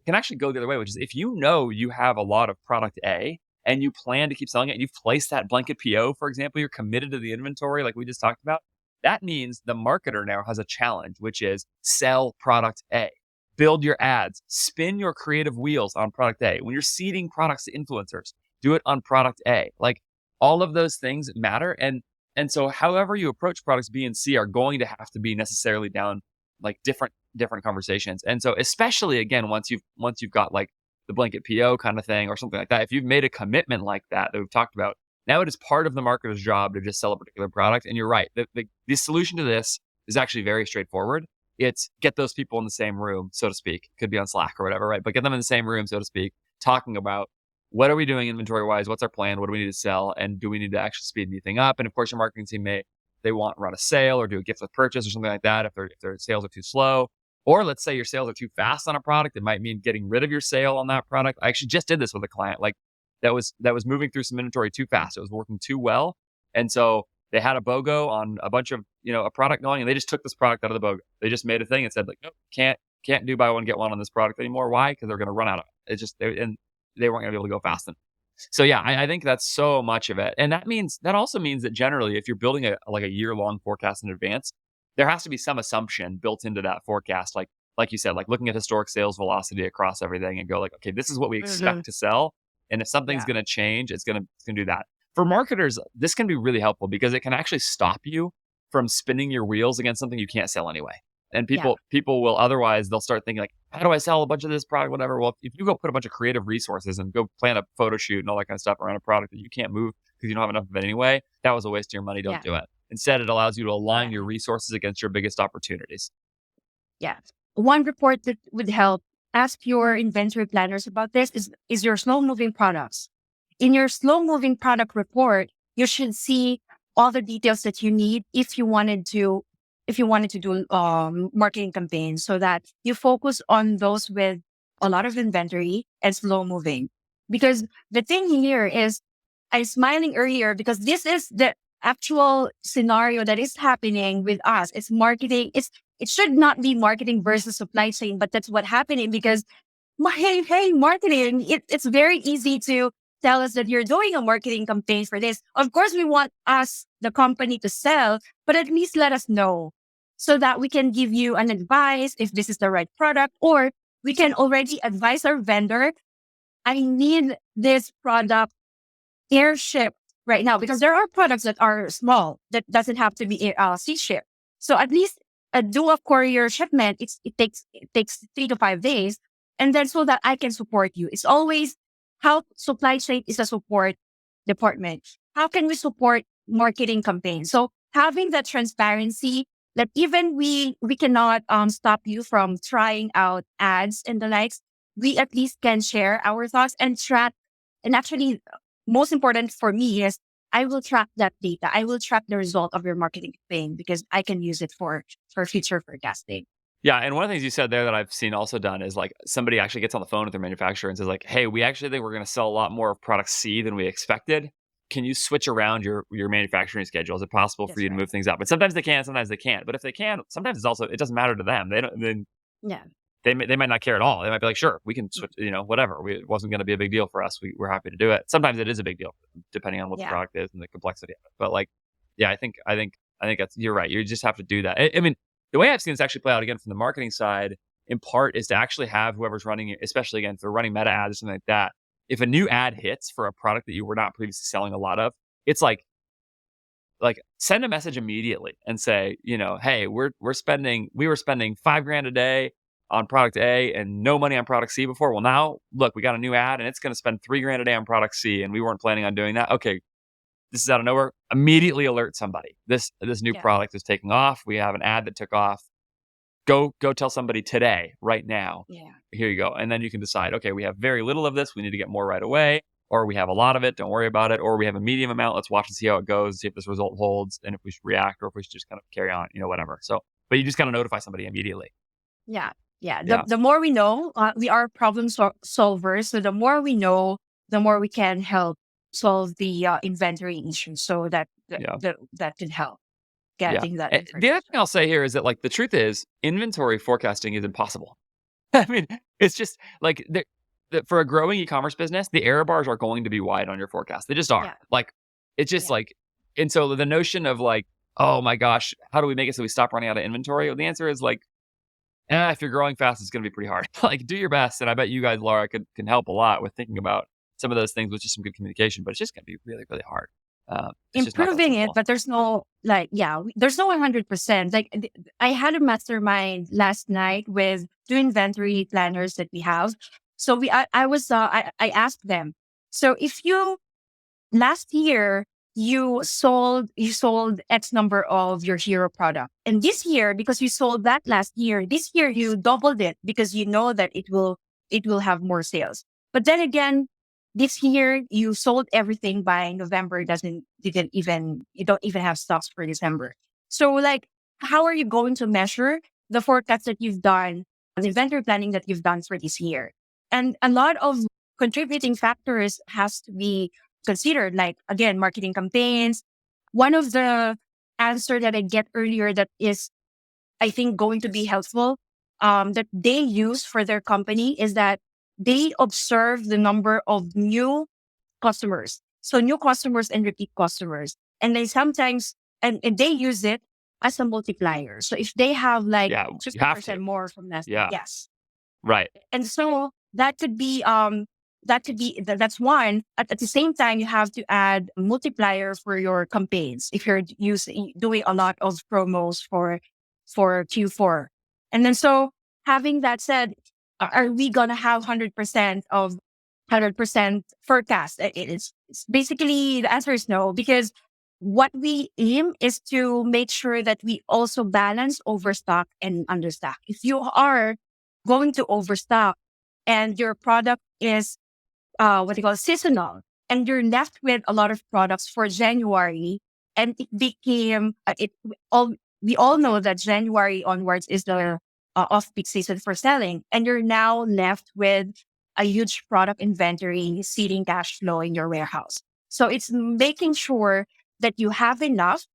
Speaker 1: can actually go the other way, which is if you know you have a lot of product A and you plan to keep selling it, and you've placed that BlanketPO, for example, you're committed to the inventory like we just talked about, that means the marketer now has a challenge, which is sell product A. Build your ads, spin your creative wheels on product A. When you're seeding products to influencers, do it on product A. Like all of those things matter. And so however you approach products B and C are going to have to be necessarily down like different conversations. And so especially again, once you've got like the BlanketPO kind of thing or something like that, if you've made a commitment like that we've talked about, now it is part of the marketer's job to just sell a particular product. And you're right. The solution to this is actually very straightforward. It's get those people in the same room, so to speak. Could be on Slack or whatever, right? But get them in the same room, so to speak, talking about what are we doing inventory wise? What's our plan? What do we need to sell? And do we need to actually speed anything up? And of course, your marketing team they want run a sale or do a gift with purchase or something like that if their sales are too slow. Or let's say your sales are too fast on a product. It might mean getting rid of your sale on that product. I actually just did this with a client. Like that was moving through some inventory too fast. It was working too well. And so they had a BOGO on a bunch of, a product going, and they just took this product out of the BOGO. They just made a thing and said like, nope, can't do buy one, get one on this product anymore. Why? Because they're going to run out of it. And they weren't going to be able to go fast enough. So yeah, I think that's so much of it. And that also means that generally, if you're building a year-long forecast in advance, there has to be some assumption built into that forecast. Like you said, like looking at historic sales velocity across everything and go like, okay, this is what we
Speaker 2: Mhm.
Speaker 1: expect to sell. And if something's
Speaker 2: Yeah.
Speaker 1: going to change, it's going to do that. For marketers, this can be really helpful because it can actually stop you from spinning your wheels against something you can't sell anyway. And
Speaker 2: Yeah.
Speaker 1: people will otherwise they'll start thinking like, how do I sell a bunch of this product, whatever? Well, if you go put a bunch of creative resources and go plan a photo shoot and all that kind of stuff around a product that you can't move because you don't have enough of it anyway, that was a waste of your money. Don't
Speaker 2: Yeah.
Speaker 1: do it. Instead, it allows you to align
Speaker 2: Right.
Speaker 1: your resources against your biggest opportunities.
Speaker 2: Yeah. One report that would help ask your inventory planners about this is your slow moving products. In your slow moving product report, you should see all the details that you need if you wanted to do marketing campaigns so that you focus on those with a lot of inventory and slow moving. Because the thing here is I'm smiling earlier because this is the actual scenario that is happening with us. It's marketing. It should not be marketing versus supply chain, but that's what's happening because hey, marketing, it's very easy to tell us that you're doing a marketing campaign for this. Of course, we want us, the company, to sell, but at least let us know so that we can give you an advice if this is the right product, or we can already advise our vendor, I need this product airship right now because there are products that are small that doesn't have to be sea ship. So at least do a courier shipment. It takes 3 to 5 days, and then so that I can support you. It's always how supply chain is a support department. How can we support marketing campaigns? So having that transparency that even we cannot stop you from trying out ads and the likes. We at least can share our thoughts and track and actually most important for me is I will track that data. I will track the result of your marketing campaign because I can use it for future forecasting.
Speaker 1: Yeah, and one of the things you said there that I've seen also done is like somebody actually gets on the phone with their manufacturer and says like, "Hey, we actually think we're going to sell a lot more of product C than we expected. can you switch around your manufacturing schedule? Is it possible for
Speaker 2: That's
Speaker 1: you to
Speaker 2: right.
Speaker 1: move things up? But sometimes they can, sometimes they can't. But if they can, sometimes it's also, it doesn't matter to them. They don't, then
Speaker 2: Yeah.
Speaker 1: they might not care at all. They might be like, sure, we can switch, whatever. It wasn't going to be a big deal for us. We're happy to do it. Sometimes it is a big deal, depending on what the
Speaker 2: Yeah.
Speaker 1: product is and the complexity of it. But like, yeah, I think that's, you're right. You just have to do that. I mean, the way I've seen this actually play out again from the marketing side, in part, is to actually have whoever's running it, especially again, if they're running meta ads or something like that. If a new ad hits for a product that you were not previously selling a lot of, it's like send a message immediately and say, hey, we were spending $5,000 a day on product A and no money on product C before. Well, now look, we got a new ad and it's going to spend $3,000 a day on product C, and we weren't planning on doing that. Okay, this is out of nowhere. Immediately alert somebody. This new
Speaker 2: Yeah.
Speaker 1: product is taking off. We have an ad that took off. Go tell somebody today, right now.
Speaker 2: Yeah.
Speaker 1: Here you go. And then you can decide, okay, we have very little of this. We need to get more right away. Or we have a lot of it. Don't worry about it. Or we have a medium amount. Let's watch and see how it goes, see if this result holds, and if we should react or if we should just kind of carry on, whatever. So, but you just got to notify somebody immediately.
Speaker 2: Yeah. Yeah.
Speaker 1: Yeah.
Speaker 2: The more we know, we are problem solvers. So the more we know, the more we can help solve the inventory issue. So
Speaker 1: Yeah.
Speaker 2: that can help
Speaker 1: Yeah.
Speaker 2: getting that
Speaker 1: The other
Speaker 2: information.
Speaker 1: thing I'll say here is that, like, the truth is inventory forecasting is impossible. I mean, it's just like for a growing e-commerce business, the error bars are going to be wide on your forecast. They just are.
Speaker 2: Yeah.
Speaker 1: Like, it's just
Speaker 2: Yeah.
Speaker 1: like, and so the notion of like, oh my gosh, how do we make it so we stop running out of inventory? Well, the answer is like, if you're growing fast, it's going to be pretty hard. Like, do your best, and I bet you guys, Laura, can help a lot with thinking about some of those things with just some good communication. But it's just going to be really, really hard. It's just not that
Speaker 2: Improving it,
Speaker 1: simple.
Speaker 2: but there's no there's no 100%. Like I had a mastermind last night with two inventory planners that we have. So I asked them. So if you last year you sold X number of your hero product, and this year because you sold that last year, this year you doubled it because you know that it will have more sales. But then again, this year you sold everything by November. You don't even have stocks for December. So like, how are you going to measure the forecast that you've done, the inventory planning that you've done for this year? And a lot of contributing factors has to be considered, like again, marketing campaigns. One of the answer that I get earlier that is, I think, going to be helpful, that they use for their company is that they observe the number of new customers. So new customers and repeat customers. And they sometimes, and they use it as a multiplier. So if they have like
Speaker 1: Yeah, you have to.
Speaker 2: 50% more from last year,
Speaker 1: Yeah,
Speaker 2: yes.
Speaker 1: right.
Speaker 2: And so that's one. At the same time, you have to add a multiplier for your campaigns if you're doing a lot of promos for Q4. And then so having that said, are we gonna have 100% forecast? It's basically the answer is no, because what we aim is to make sure that we also balance overstock and understock. If you are going to overstock and your product is what you call seasonal, and you're left with a lot of products for January, and it became all we all know that January onwards is the off peak season for selling, and you're now left with a huge product inventory seeding cash flow in your warehouse. So it's making sure that you have enough,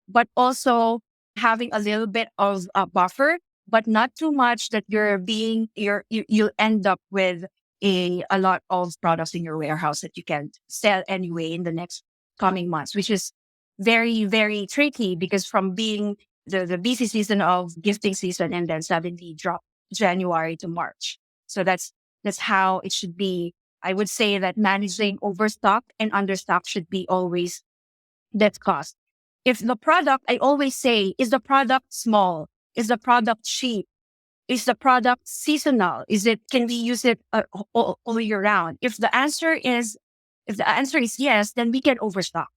Speaker 2: but also having a little bit of a buffer, but not too much that you'll end up with a lot of products in your warehouse that you can sell anyway in the next coming months, which is very, very tricky because from being the busy season of gifting season and then suddenly drop January to March. So that's how it should be. I would say that managing overstock and understock should be always that cost. If the product, I always say, is the product small? Is the product cheap? Is the product seasonal? Can we use it all year round? If the answer is yes, then we can overstock.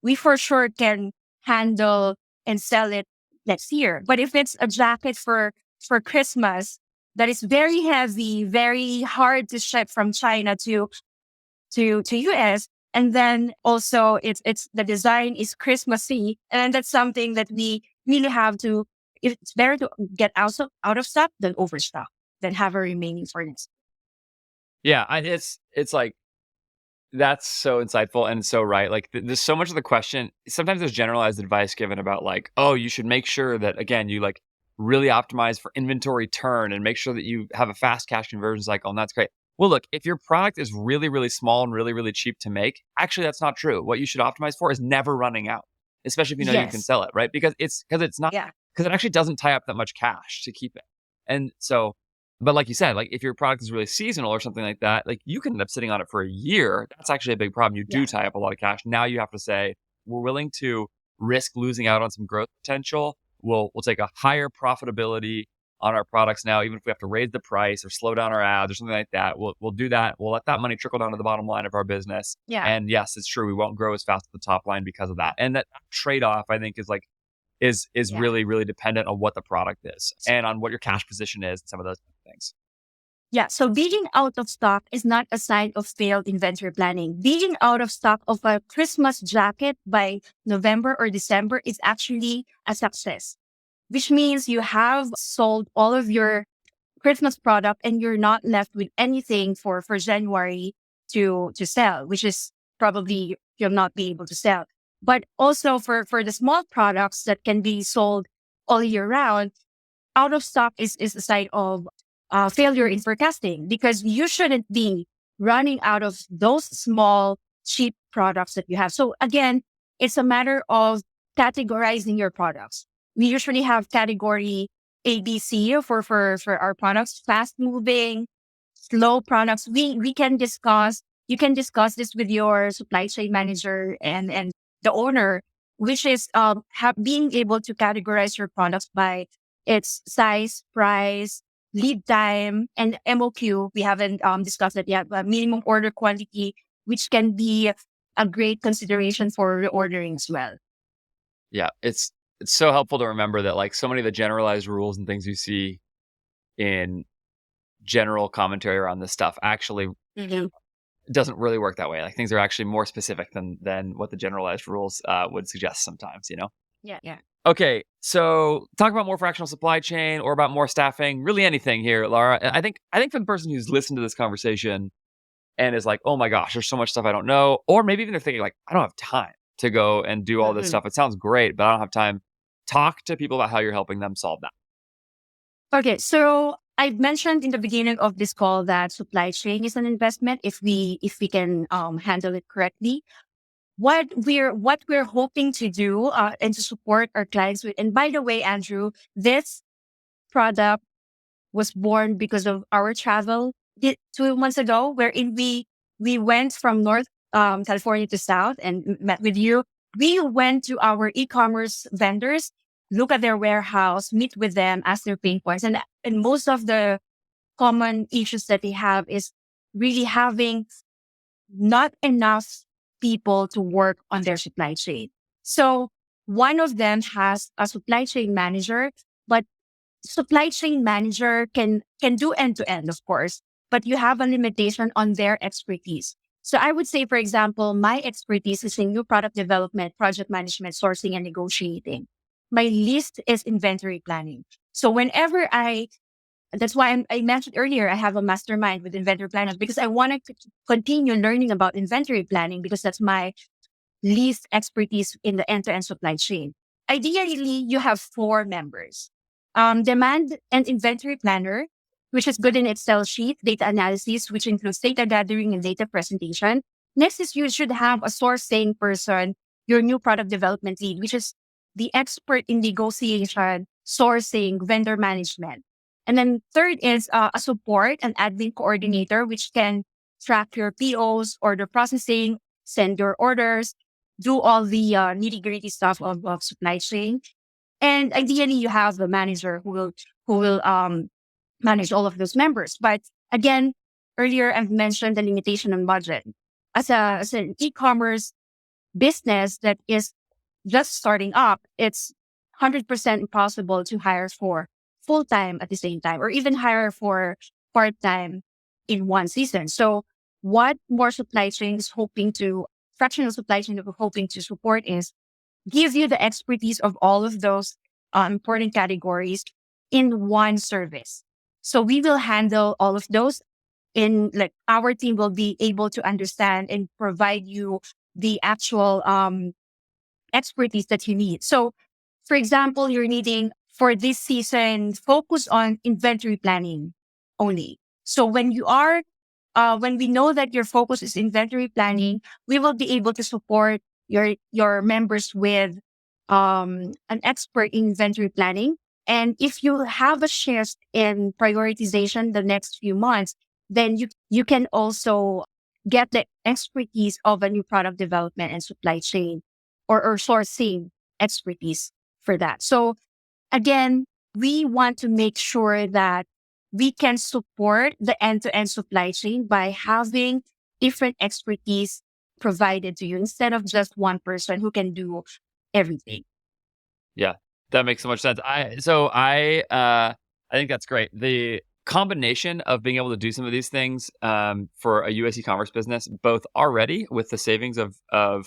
Speaker 2: We for sure can handle and sell it next year. But if it's a jacket for Christmas that is very heavy, very hard to ship from China to US, and then also it's the design is Christmassy, and that's something that we really have to. It's better to get out of stock than overstock than have a remaining for next.
Speaker 1: Yeah, it's like That's so insightful and so right. Like, there's so much of the question. Sometimes there's generalized advice given about like, oh, you should make sure that again you like really optimize for inventory turn and make sure that you have a fast cash conversion cycle, and that's great. Well, look, if your product is really really small and really really cheap to make, actually that's not true. What you should optimize for is never running out, especially if you know you can
Speaker 2: Yes.
Speaker 1: sell it, right? Because it's not
Speaker 2: Yeah.
Speaker 1: because it actually doesn't tie up that much cash to keep it, and so but like you said, like if your product is really seasonal or something like that, like you can end up sitting on it for a year. That's actually a big problem. You do
Speaker 2: Yeah.
Speaker 1: tie up a lot of cash. Now you have to say, we're willing to risk losing out on some growth potential. We'll take a higher profitability on our products now, even if we have to raise the price or slow down our ads or something like that. We'll do that. We'll let that money trickle down to the bottom line of our business.
Speaker 2: Yeah.
Speaker 1: And yes, it's true. We won't grow as fast at the top line because of that. And that trade off, I think, is like is
Speaker 2: Yeah.
Speaker 1: really, really dependent on what the product is and on what your cash position is and some of those things.
Speaker 2: Yeah. So being out of stock is not a sign of failed inventory planning. Being out of stock of a Christmas jacket by November or December is actually a success, which means you have sold all of your Christmas product and you're not left with anything for January to sell, which is probably you'll not be able to sell. But also for the small products that can be sold all year round, out of stock is a sign of failure in forecasting because you shouldn't be running out of those small, cheap products that you have. So again, it's a matter of categorizing your products. We usually have category ABC for our products, fast moving, slow products. We can discuss, you can discuss this with your supply chain manager and the owner, which is being able to categorize your products by its size, price, lead time, and MOQ. We haven't discussed that yet, but minimum order quantity, which can be a great consideration for reordering as well.
Speaker 1: Yeah, it's so helpful to remember that like so many of the generalized rules and things you see in general commentary around this stuff actually
Speaker 2: Mhm.
Speaker 1: doesn't really work that way. Like things are actually more specific than what the generalized rules would suggest sometimes, you know?
Speaker 2: Yeah, yeah.
Speaker 1: Okay, so talk about more fractional supply chain or about more staffing, really anything here, Lara. I think for the person who's listened to this conversation and is like, oh my gosh, there's so much stuff I don't know, or maybe even they're thinking like, I don't have time to go and do all this
Speaker 2: Mhm.
Speaker 1: stuff. It sounds great, but I don't have time. Talk to people about how you're helping them solve that.
Speaker 2: Okay, so I mentioned in the beginning of this call that supply chain is an investment if we can handle it correctly. What we're hoping to do and to support our clients with. And by the way, Andrew, this product was born because of our travel 2 months ago, wherein we went from North California to South and met with you. We went to our e-commerce vendors, look at their warehouse, meet with them, ask their pain points, and most of the common issues that they have is really having not enough people to work on their supply chain. So one of them has a supply chain manager, but supply chain manager can do end to end, of course, but you have a limitation on their expertise. So I would say, for example, my expertise is in new product development, project management, sourcing, and negotiating. My least is inventory planning. So whenever that's why I mentioned earlier, I have a mastermind with inventory planners because I want to continue learning about inventory planning because that's my least expertise in the end-to-end supply chain. Ideally, you have four members. Demand and inventory planner, which is good in Excel sheet, data analysis, which includes data gathering and data presentation. Next is you should have a sourcing person, your new product development lead, which is the expert in negotiation, sourcing, vendor management. And then third is a support and admin coordinator, which can track your POs, order processing, send your orders, do all the nitty gritty stuff of supply chain. And ideally, you have the manager who will manage all of those members. But again, earlier I've mentioned the limitation on budget. As an e-commerce business that is just starting up, it's 100% impossible to hire for full time at the same time, or even hire for part time in one season. So, what more supply chain is hoping to fractional supply chain that we're hoping to support is give you the expertise of all of those important categories in one service. So we will handle all of those. in like our team will be able to understand and provide you the actual expertise that you need. So, for example, you're needing for this season, focus on inventory planning only. So when we know that your focus is inventory planning, we will be able to support your members with an expert in inventory planning. And if you have a shift in prioritization the next few months, then you can also get the expertise of a new product development and supply chain or sourcing expertise for that. So again, we want to make sure that we can support the end-to-end supply chain by having different expertise provided to you instead of just one person who can do everything.
Speaker 1: Yeah, that makes so much sense. I think that's great. The combination of being able to do some of these things for a US e-commerce business, both already with the savings of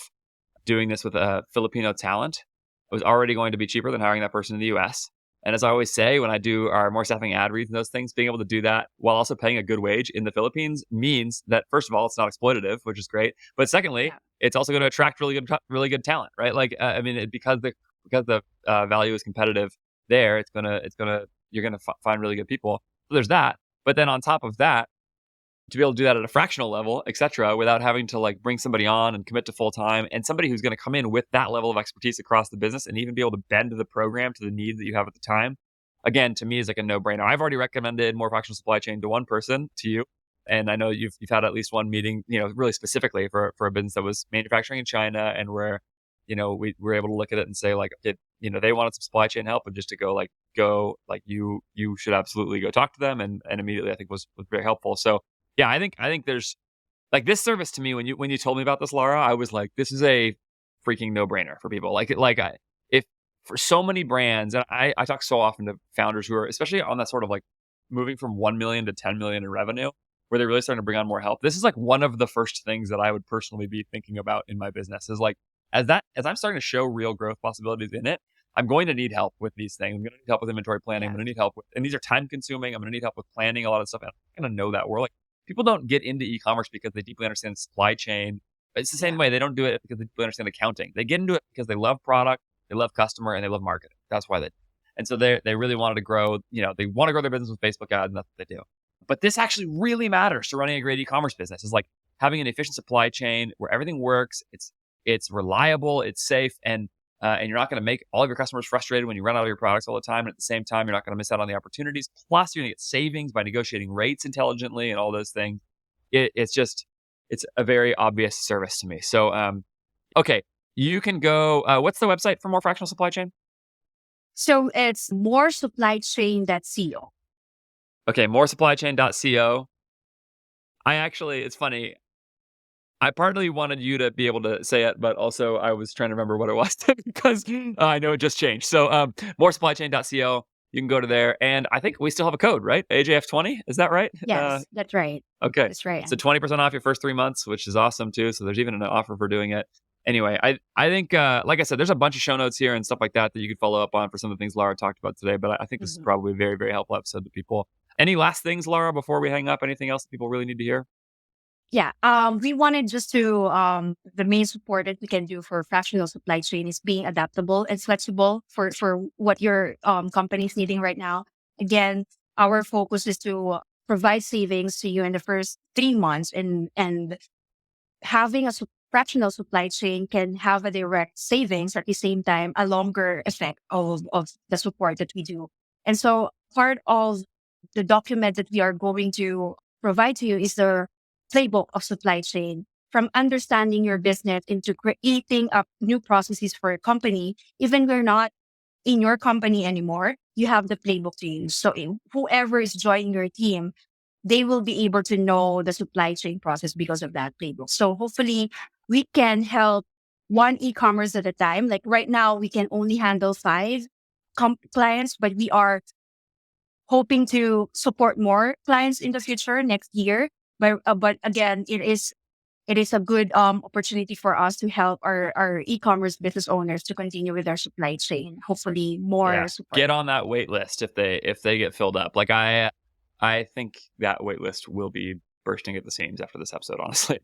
Speaker 1: doing this with a Filipino talent, it was already going to be cheaper than hiring that person in the US. And as I always say, when I do our more staffing ad reads and those things, being able to do that while also paying a good wage in the Philippines means that, first of all, it's not exploitative, which is great. But secondly,
Speaker 2: Yeah.
Speaker 1: it's also going to attract really good talent, right? Like, I mean, because the value is competitive there, you're gonna find really good people. So there's that. But then on top of that, to be able to do that at a fractional level, et cetera, without having to like bring somebody on and commit to full time, and somebody who's going to come in with that level of expertise across the business and even be able to bend the program to the needs that you have at the time. Again, to me is like a no brainer. I've already recommended more fractional supply chain to one person, to you. And I know you've had at least one meeting, really specifically for a business that was manufacturing in China, and where, we were able to look at it and say like, they wanted some supply chain help, and just to go like you should absolutely go talk to them, and immediately I think was very helpful. So yeah, I think there's like this service to me when you told me about this, Lara, I was like, this is a freaking no brainer for people. If for so many brands, and I talk so often to founders who are especially on that sort of like moving from 1 million to 10 million in revenue, where they're really starting to bring on more help. This is like one of the first things that I would personally be thinking about in my business is like, as I'm starting to show real growth possibilities in it, I'm going to need help with these things. I'm going to need help with inventory planning. I'm
Speaker 2: Yeah.
Speaker 1: going to need help with, and these are time consuming. I'm going to need help with planning a lot of stuff. And I'm going to know that we're like, people don't get into e-commerce because they deeply understand supply chain. It's the same
Speaker 2: Yeah.
Speaker 1: way they don't do it because they deeply understand accounting. They get into it because they love product, they love customer, and they love marketing. That's why they. And so they really wanted to grow. They want to grow their business with Facebook ads, and that's what they do. But this actually really matters to running a great e-commerce business. Is like having an efficient supply chain where everything works. It's reliable, it's safe, and you're not going to make all of your customers frustrated when you run out of your products all the time. And at the same time, you're not going to miss out on the opportunities. Plus, you're going to get savings by negotiating rates intelligently and all those things. It's a very obvious service to me. So, okay, you can go. What's the website for more fractional supply chain?
Speaker 2: So it's more supply chain.co.
Speaker 1: Okay, moresupplychain.co. It's funny. I partly wanted you to be able to say it, but also I was trying to remember what it was because I know it just changed. So, moresupplychain.co. You can go to there, and I think we still have a code, right? AJF20, is that right?
Speaker 2: Yes, that's right.
Speaker 1: Okay.
Speaker 2: That's right.
Speaker 1: So 20% off your first 3 months, which is awesome too. So there's even an offer for doing it. Anyway, I think, like I said, there's a bunch of show notes here and stuff like that that you could follow up on for some of the things Lara talked about today. But I think this is
Speaker 2: Mhm.
Speaker 1: probably a very, very helpful episode to people. Any last things, Lara, before we hang up? Anything else that people really need to hear?
Speaker 2: Yeah. We wanted just to the main support that we can do for fractional supply chain is being adaptable and flexible for what your company is needing right now. Again, our focus is to provide savings to you in the first 3 months, and having a fractional supply chain can have a direct savings at the same time, a longer effect of the support that we do. And so part of the document that we are going to provide to you is the playbook of supply chain, from understanding your business into creating up new processes for your company. Even we're not in your company anymore, you have the playbook to use. So whoever is joining your team, they will be able to know the supply chain process because of that playbook. So hopefully we can help one e-commerce at a time. Like right now, we can only handle five clients, but we are hoping to support more clients in the future next year. But again, it is a good opportunity for us to help our e-commerce business owners to continue with their supply chain. Hopefully
Speaker 1: Yeah.
Speaker 2: more support.
Speaker 1: Get on that wait list if they get filled up. Like I think that wait list will be bursting at the seams after this episode, honestly.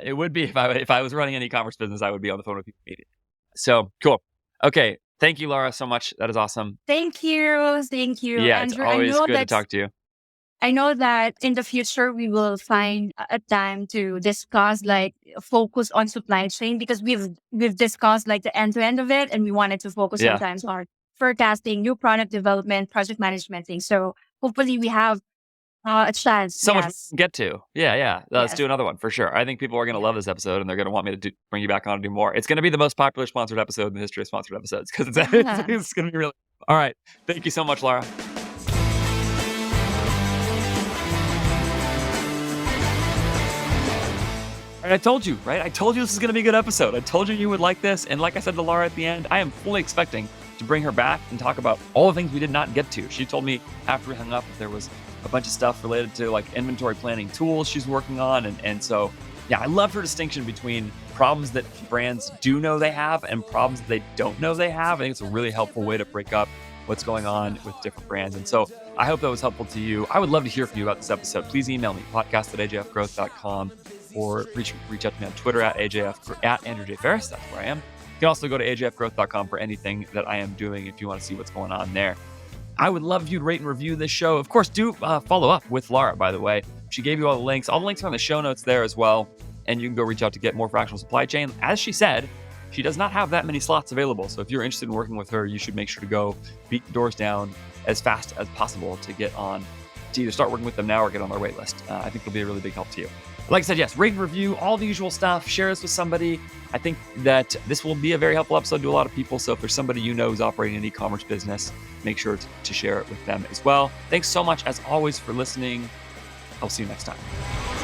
Speaker 1: It would be if I was running an e-commerce business, I would be on the phone with people immediately. So cool. Okay. Thank you, Lara, so much. That is awesome.
Speaker 2: Thank you. Thank you,
Speaker 1: Yeah, it's
Speaker 2: Andrew.
Speaker 1: always good to talk to you.
Speaker 2: I know that in the future we will find a time to discuss like focus on supply chain, because we've discussed like the end to end of it, and we wanted to focus
Speaker 1: Yeah.
Speaker 2: sometimes on forecasting, new product development, project management things. So hopefully we have a chance.
Speaker 1: So much
Speaker 2: Yes.
Speaker 1: to get to. Yeah. Let's
Speaker 2: Yes.
Speaker 1: do another one for sure. I think people are going to love this episode, and they're going to want me to bring you back on and do more. It's going to be the most popular sponsored episode in the history of sponsored episodes, because it's going to be really. All right. Thank you so much, Lara. And I told you, right? I told you this is going to be a good episode. I told you would like this. And like I said to Lara at the end, I am fully expecting to bring her back and talk about all the things we did not get to. She told me after we hung up that there was a bunch of stuff related to like inventory planning tools she's working on. And so, yeah, I love her distinction between problems that brands do know they have and problems that they don't know they have. I think it's a really helpful way to break up what's going on with different brands. And so I hope that was helpful to you. I would love to hear from you about this episode. Please email me, podcast@ajfgrowth.com, or reach out to me on Twitter at Andrew J. Ferris. That's where I am. You can also go to ajfgrowth.com for anything that I am doing if you want to see what's going on there. I would love you to rate and review this show. Of course, do follow up with Lara, by the way. She gave you all the links. All the links are on the show notes there as well. And you can go reach out to get more fractional supply chain. As she said, she does not have that many slots available. So if you're interested in working with her, you should make sure to go beat the doors down as fast as possible to get on, to either start working with them now or get on their wait list. I think it'll be a really big help to you. Like I said, yes, rate and review, all the usual stuff. Share this with somebody. I think that this will be a very helpful episode to a lot of people. So if there's somebody you know who's operating an e-commerce business, make sure to share it with them as well. Thanks so much, as always, for listening. I'll see you next time.